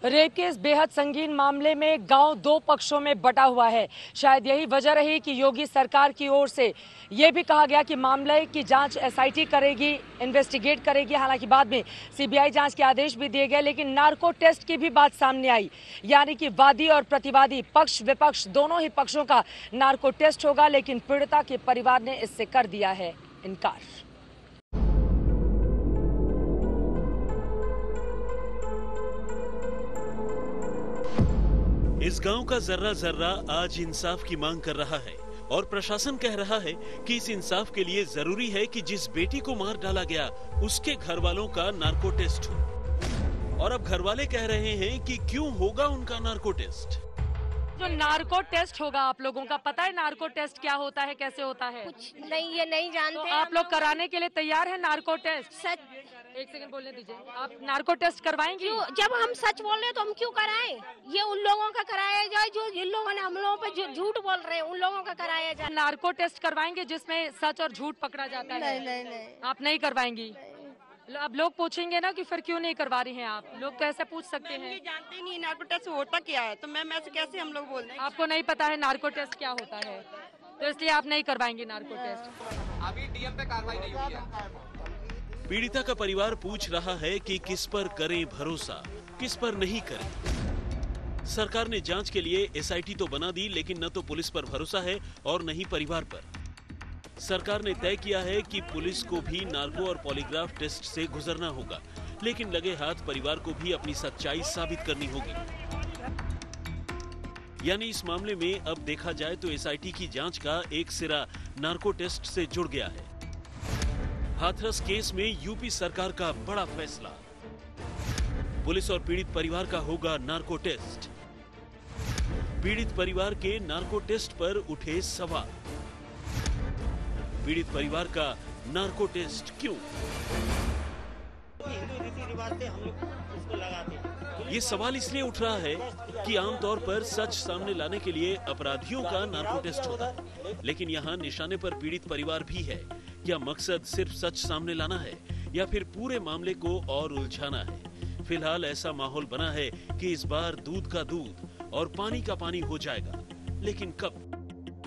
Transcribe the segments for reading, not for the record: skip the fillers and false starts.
Rape के इस बेहद संगीन मामले में गांव दो पक्षों में बटा हुआ है। शायद यही वजह रही कि योगी सरकार की ओर से ये भी कहा गया कि मामले की जांच एसआईटी करेगी, इन्वेस्टिगेट करेगी। हालांकि बाद में सीबीआई जांच के आदेश भी दिए गए, लेकिन नार्को टेस्ट की भी बात सामने आई, यानी कि वादी और प्रतिवादी, पक्ष विपक्ष दोनों ही पक्षों का नार्को टेस्ट होगा। लेकिन पीड़िता के परिवार ने इससे कर दिया है इनकार। इस गांव का जर्रा जर्रा आज इंसाफ की मांग कर रहा है और प्रशासन कह रहा है कि इस इंसाफ के लिए जरूरी है कि जिस बेटी को मार डाला गया उसके घर वालों का नार्को टेस्ट हो। और अब घर वाले कह रहे हैं कि क्यों होगा उनका नार्को टेस्ट। जो नार्को टेस्ट होगा, आप लोगों का पता है नार्को टेस्ट क्या होता है, कैसे होता है? कुछ नहीं, ये नहीं जानते। तो आप लोग कराने के लिए तैयार हैं नार्को टेस्ट? सच, एक सेकंड बोलने दीजिए। आप नार्को टेस्ट करवाएंगे? जब हम सच बोल रहे हैं तो हम क्यों कराएं? ये उन लोगों का कराया जाए जो जिन लोगों ने हम लोगों पे झूठ बोल रहे हैं, उन लोगों का कराया जाए। नार्को टेस्ट करवाएंगे जिसमें सच और झूठ पकड़ा जाता है? नहीं। आप नहीं करवाएंगी? अब लोग पूछेंगे ना कि फिर क्यों नहीं करवा रही हैं आप? लोग तो ऐसे पूछ सकते हैं। ये जानते नहीं नार्को टेस्ट होता क्या है, तो मैम ऐसे कैसे हम लोग बोल रहे हैं? आपको नहीं पता है नार्को टेस्ट क्या होता है, तो इसलिए आप नहीं करवाएंगे नार्को टेस्ट। अभी डीएम पे कार्रवाई नहीं हुई है। पीड़िता का परिवार पूछ रहा है कि किस पर करें भरोसा, किस पर नहीं करें। सरकार ने जांच के लिए एसआईटी तो बना दी, लेकिन न तो पुलिस पर भरोसा है और न ही परिवार पर। सरकार ने तय किया है कि पुलिस को भी नार्को और पॉलीग्राफ टेस्ट से गुजरना होगा, लेकिन लगे हाथ परिवार को भी अपनी सच्चाई साबित करनी होगी। यानी इस मामले में अब देखा जाए तो एसआईटी की जांच का एक सिरा नार्को टेस्ट से जुड़ गया है। हाथरस केस में यूपी सरकार का बड़ा फैसला, पुलिस और पीड़ित परिवार का होगा नार्को टेस्ट। पीड़ित परिवार के नार्को टेस्ट पर उठे सवाल। पीड़ित परिवार का नार्को टेस्ट क्यों? हिंदू रीति रिवाज से हम लोग इसको लगाते हैं। ये सवाल इसलिए उठ रहा है कि आमतौर पर सच सामने लाने के लिए अपराधियों का नार्को टेस्ट होता है, लेकिन यहाँ निशाने पर पीड़ित परिवार भी है। क्या मकसद सिर्फ सच सामने लाना है या फिर पूरे मामले को और उलझाना है? फिलहाल ऐसा माहौल बना है कि इस बार दूध का दूध और पानी का पानी हो जाएगा, लेकिन कब?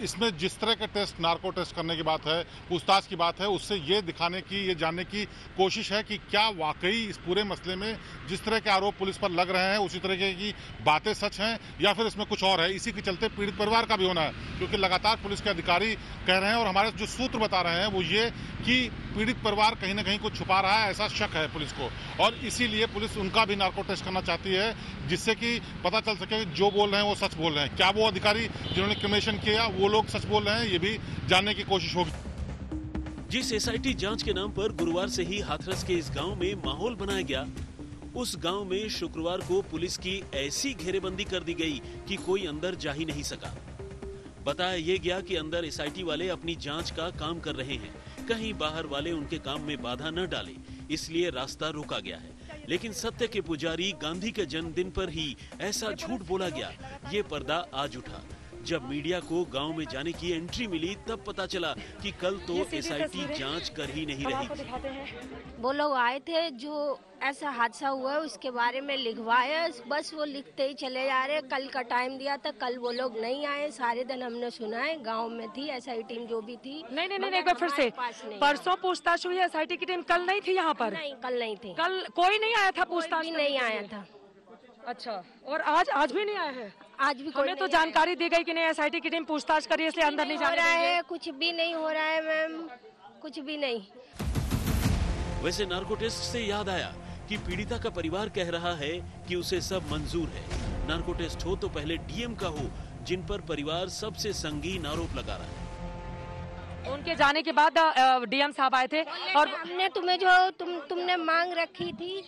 इसमें जिस तरह का टेस्ट नार्को टेस्ट करने की बात है, पूछताछ की बात है, उससे ये दिखाने की, ये जानने की कोशिश है कि क्या वाकई इस पूरे मसले में जिस तरह के आरोप पुलिस पर लग रहे हैं उसी तरह की बातें सच हैं या फिर इसमें कुछ और है। इसी के चलते पीड़ित परिवार का भी होना है, क्योंकि लगातार पुलिस के अधिकारी कह रहे हैं और हमारे जो सूत्र बता रहे हैं वो ये कि पीड़ित परिवार कहीं ना कहीं कुछ छुपा रहा है, ऐसा शक है पुलिस को, और इसीलिए पुलिस उनका भी नार्को टेस्ट करना चाहती है, जिससे कि पता चल सके जो बोल रहे हैं वो सच बोल रहे हैं। क्या वो अधिकारी जिन्होंने क्रिमिनेशन किया वो लोग सच बोल रहे हैं, ये भी जानने की कोशिश होगी। जिस एसआईटी जांच के नाम पर गुरुवार से ही हाथरस के इस गांव में माहौल बनाया गया, उस गांव में शुक्रवार को पुलिस की ऐसी घेरेबंदी कर दी गई कि कोई अंदर जा ही नहीं सका। बताया ये गया कि अंदर एसआईटी वाले अपनी जांच का काम कर रहे हैं, कहीं बाहर वाले उनके काम में बाधा न डाले, इसलिए रास्ता रोका गया है। लेकिन सत्य के पुजारी गांधी के जन्मदिन पर ही ऐसा झूठ बोला गया, ये पर्दा आज उठा। जब मीडिया को गांव में जाने की एंट्री मिली तब पता चला कि कल तो एसआईटी जांच कर ही नहीं रही थी। वो लोग आए थे जो ऐसा हादसा हुआ है उसके बारे में लिखवाया, बस वो लिखते ही चले जा रहे। कल का टाइम दिया था, कल वो लोग नहीं आए। सारे दिन हमने सुना है, गांव में थी एसआई टीम जो भी थी। नहीं, एक बार फिर से। परसों पूछताछ हुई, एसआईटी की टीम कल नहीं थी यहाँ पर? नहीं, कल नहीं थी। कल कोई नहीं आया था पूछताछ? नहीं आया था। अच्छा, और आज भी नहीं आया है? आज भी हमें तो जानकारी दी गई कि नहीं एसआईटी की टीम पूछताछ करी, इसलिए अंदर नहीं जा रहा है। कुछ भी नहीं हो रहा है मैम, कुछ भी नहीं। वैसे नार्को टेस्ट से याद आया कि पीड़िता का परिवार कह रहा है कि उसे सब मंजूर है। नार्को टेस्ट हो तो पहले डीएम का हो, जिन पर परिवार सबसे संगीन आरोप लगा रहा है। उनके जाने के बाद डीएम साहब आए थे और हमने तुम्हें जो तुमने मांग रखी थी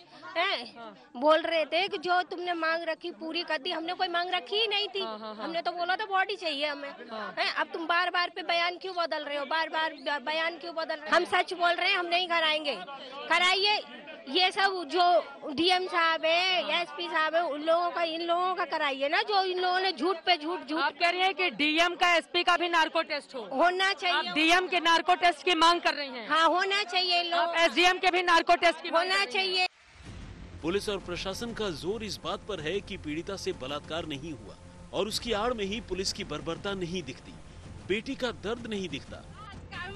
बोल रहे थे कि जो तुमने मांग रखी पूरी कर दी। हमने कोई मांग रखी ही नहीं थी। हमने तो बोला था बॉडी चाहिए हमें। अब तुम बार बार पे बयान क्यों बदल रहे हो? बार बार बयान क्यों बदल रहे हो? हम सच बोल रहे हैं, हम नहीं कराएंगे। कराइए। ये सब जो डीएम साहब है, एसपी साहब है, उन लोगों का, इन लोगों का कराइए ना, जो इन लोगों ने झूठ पे झूठ। आप कह रही हैं कि डीएम का, एसपी का भी नार्को टेस्ट होना चाहिए। आप डीएम के नार्को टेस्ट की मांग कर रही हैं? हाँ, होना चाहिए। लोग एसडीएम के भी नार्को टेस्ट की होना चाहिए। पुलिस और प्रशासन का जोर इस बात पर है कि पीड़िता से बलात्कार नहीं हुआ और उसकी आड़ में ही पुलिस की बर्बरता नहीं दिखती, बेटी का दर्द नहीं दिखता,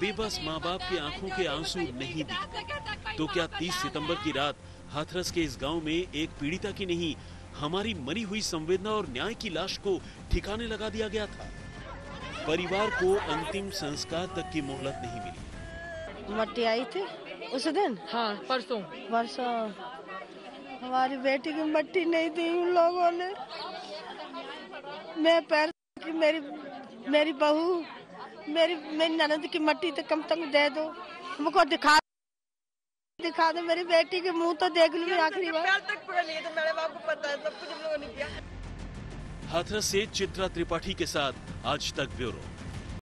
बेबस माँ बाप की आंखों के आंसू नहीं दिखते। तो क्या 30 सितंबर की रात हाथरस के इस गांव में एक पीड़िता की नहीं, हमारी मरी हुई संवेदना और न्याय की लाश को ठिकाने लगा दिया गया था? परिवार को अंतिम संस्कार तक की मोहलत नहीं मिली। मट्टी आई थी उस दिन, हाँ परसों हमारी बेटी की मट्टी नहीं दी उन लोगों ने। मैं पैर की मेरी बहू मेरी ननद की मट्टी तो कम तक दे दो, हमको दिखा दो, मेरी बेटी के मुंह तो देख लूं आखिरी बार। तक पकड़ लिए थे, मेरे बाप को पता है, सब कुछ हम लोगों ने किया। हाथरस से चित्रा त्रिपाठी के साथ आज तक ब्यूरो।